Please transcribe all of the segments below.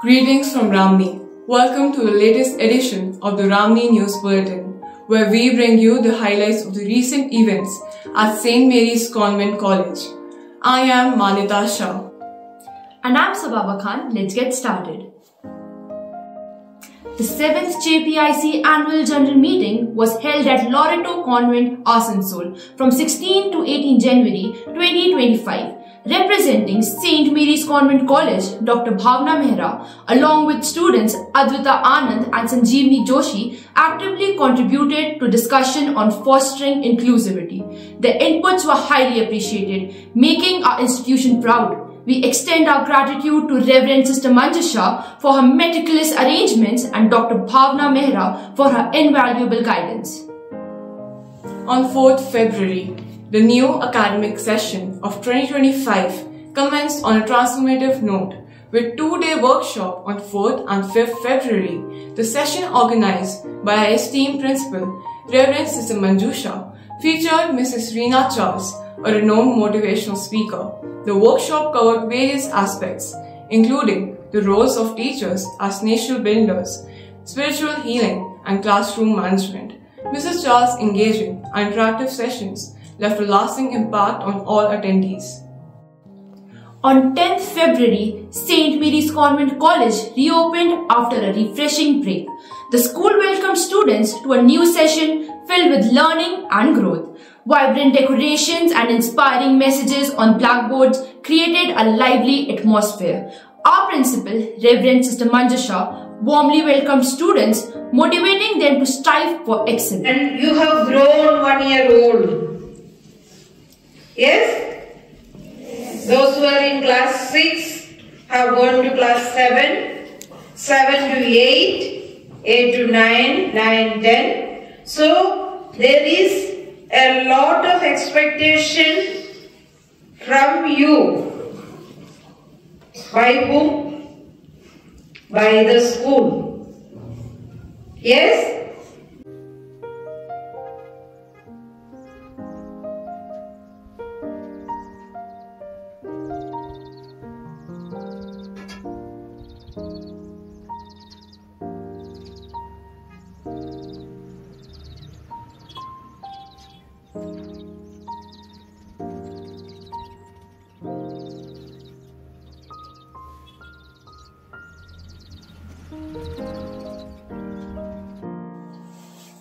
Greetings from Ramni. Welcome to the latest edition of the Ramni News Bulletin, where we bring you the highlights of the recent events at St. Mary's Convent College. I am Manita Shah. And I'm Sababa Khan. Let's get started. The 7th JPIC Annual General Meeting was held at Loreto Convent, Asansol from 16 to 18 January 2025. Representing St. Mary's Convent College, Dr. Bhavna Mehra, along with students Advita Anand and Sanjeevni Joshi, actively contributed to discussion on fostering inclusivity. Their inputs were highly appreciated, making our institution proud. We extend our gratitude to Reverend Sister Manjusha for her meticulous arrangements and Dr. Bhavna Mehra for her invaluable guidance. On 4th February, the new academic session of 2025 commenced on a transformative note with two-day workshop on 4th and 5th February. The session organized by our esteemed principal, Reverend Sister Manjusha, featured Mrs. Reena Charles, a renowned motivational speaker. The workshop covered various aspects, including the roles of teachers as nation builders, spiritual healing, and classroom management. Mrs. Charles' engaging and interactive sessions left a lasting impact on all attendees. On 10th February, St. Mary's Convent College reopened after a refreshing break. The school welcomed students to a new session filled with learning and growth. Vibrant decorations and inspiring messages on blackboards created a lively atmosphere. Our principal, Reverend Sister Manjusha, warmly welcomed students, motivating them to strive for excellence. And you have grown 1 year old. Yes? Those who are in class 6 have gone to class 7, 7 to 8, 8 to 9, 9, 10. So there is a lot of expectation from you. By whom? By the school. Yes?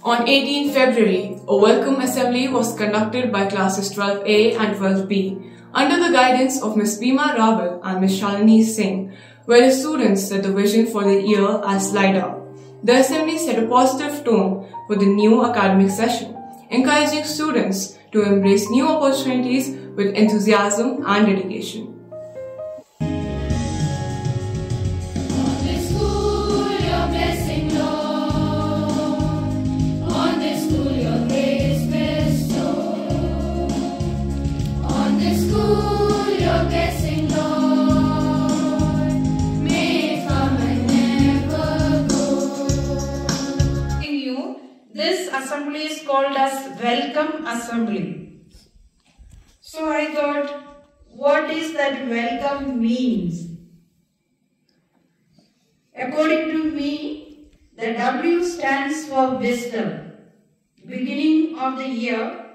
On 18 February, a welcome assembly was conducted by classes 12A and 12B under the guidance of Ms. Bima Rawal and Ms. Shalini Singh, where the students set the vision for the year as LIDA. The assembly set a positive tone for the new academic session, encouraging students to embrace new opportunities with enthusiasm and dedication. This assembly is called as Welcome Assembly. So I thought, what is that welcome means? According to me, the W stands for wisdom. Beginning of the year,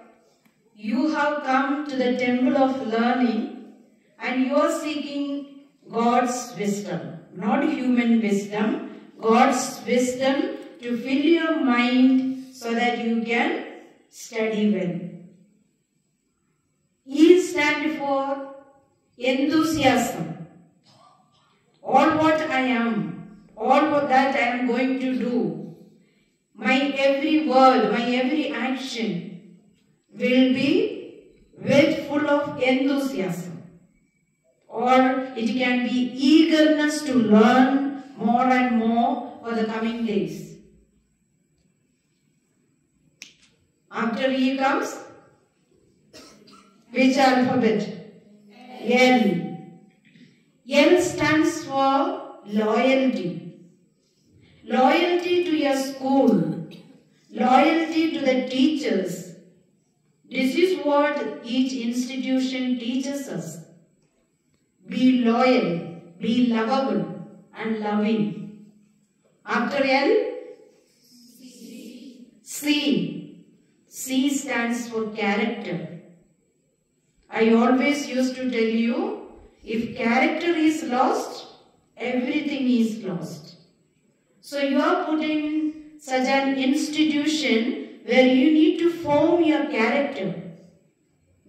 you have come to the temple of learning and you are seeking God's wisdom, not human wisdom, God's wisdom to fill your mind so that you can study well. E stands for enthusiasm. All what I am, all what that I am going to do, my every word, my every action will be with full of enthusiasm. Or it can be eagerness to learn more and more for the coming days. After E comes, which alphabet? L. L stands for loyalty. Loyalty to your school. Loyalty to the teachers. This is what each institution teaches us. Be loyal, be lovable, and loving. After L? C. C stands for character. I always used to tell you, if character is lost, everything is lost. So you are put in such an institution where you need to form your character.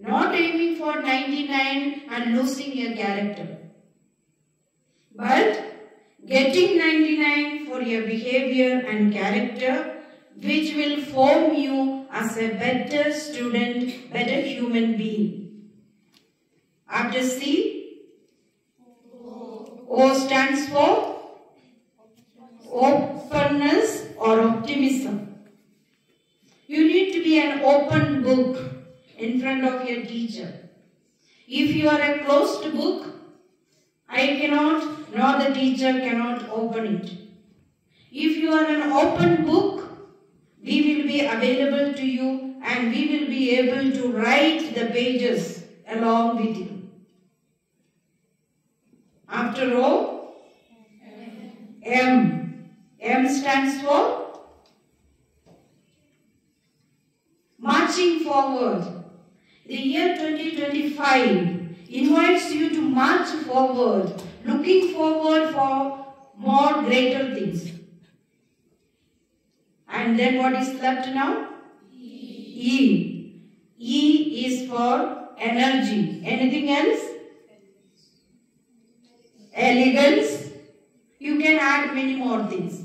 Not aiming for 99 and losing your character. But getting 99 for your behavior and character, which will form you as a better student, better human being. After C, O stands for openness or optimism. You need to be an open book in front of your teacher. If you are a closed book, I cannot, nor the teacher cannot open it. If you are an open book, we will be available to you and we will be able to write the pages along with you. After O, M. M stands for marching forward. The year 2025 invites you to march forward, looking forward for more greater things. And then what is left now? E. E is for energy. Anything else? Elegance. You can add many more things.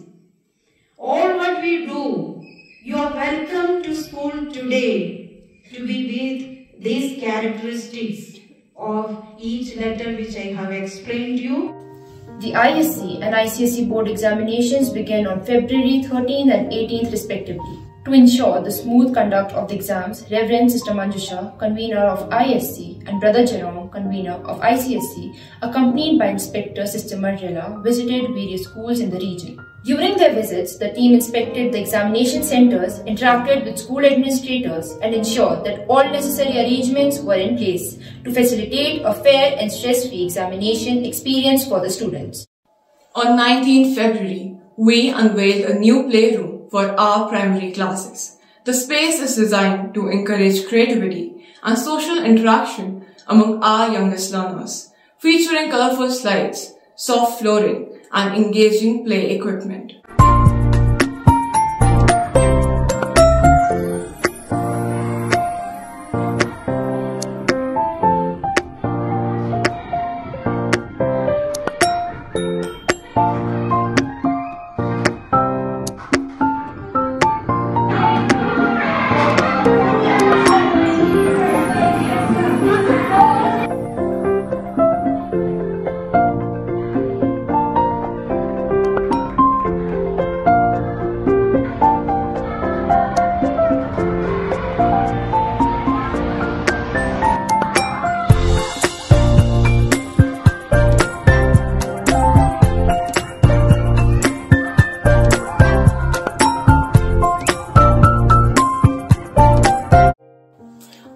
All what we do, you are welcome to school today to be with these characteristics of each letter which I have explained to you. The ISC and ICSE board examinations began on February 13th and 18th respectively. To ensure the smooth conduct of the exams, Reverend Sister Manjusha, convener of ISC, and Brother Jerome, convener of ICSE, accompanied by Inspector Sister Marilla, visited various schools in the region. During their visits, the team inspected the examination centers, interacted with school administrators, and ensured that all necessary arrangements were in place to facilitate a fair and stress-free examination experience for the students. On 19 February, we unveiled a new playroom for our primary classes. The space is designed to encourage creativity and social interaction among our youngest learners, featuring colorful slides, soft flooring, and engaging play equipment.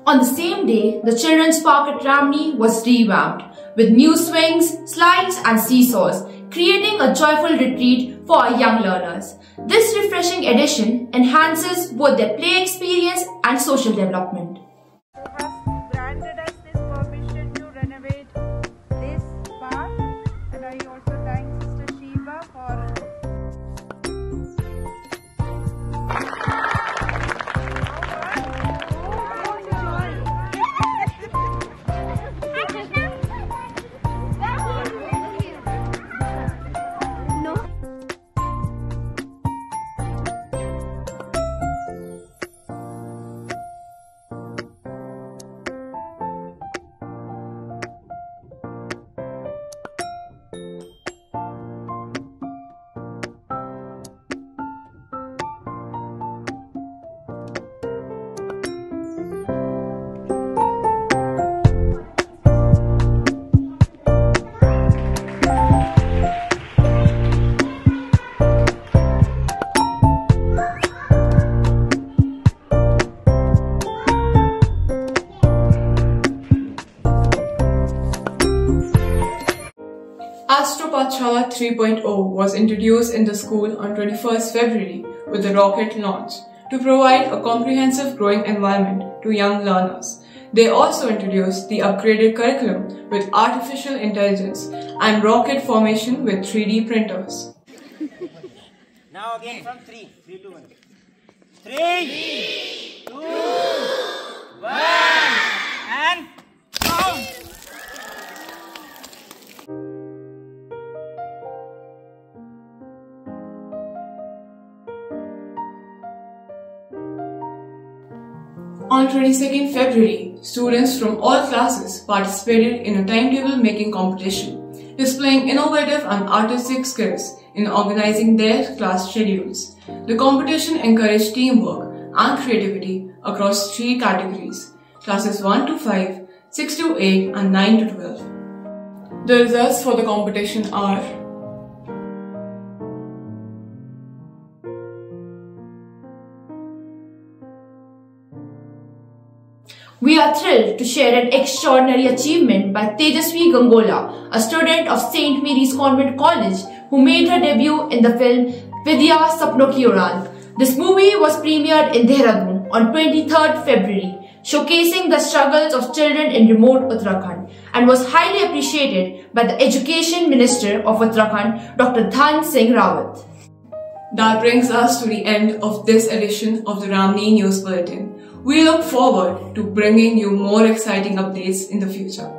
On the same day, the Children's Park at Ramney was revamped with new swings, slides and seesaws, creating a joyful retreat for our young learners. This refreshing addition enhances both their play experience and social development. Has granted us this permission to renovate this park, and I also thank Sister Shiva for Astro Pathshala 3.0 was introduced in the school on 21st February with the rocket launch to provide a comprehensive growing environment to young learners. They also introduced the upgraded curriculum with artificial intelligence and rocket formation with 3D printers. Now again from 3, 3, 2, 1. 3, 2, 1, and count. On 22nd February, students from all classes participated in a timetable making competition, displaying innovative and artistic skills in organizing their class schedules. The competition encouraged teamwork and creativity across 3 categories, classes 1 to 5, 6 to 8 and 9 to 12. The results for the competition are: We are thrilled to share an extraordinary achievement by Tejasvi Gangola, a student of St. Mary's Convent College who made her debut in the film Vidya Sapno Ki Udan. This movie was premiered in Dehradun on 23rd February, showcasing the struggles of children in remote Uttarakhand, and was highly appreciated by the Education Minister of Uttarakhand, Dr. Dhan Singh Rawat. That brings us to the end of this edition of the Ramni News Bulletin. We look forward to bringing you more exciting updates in the future.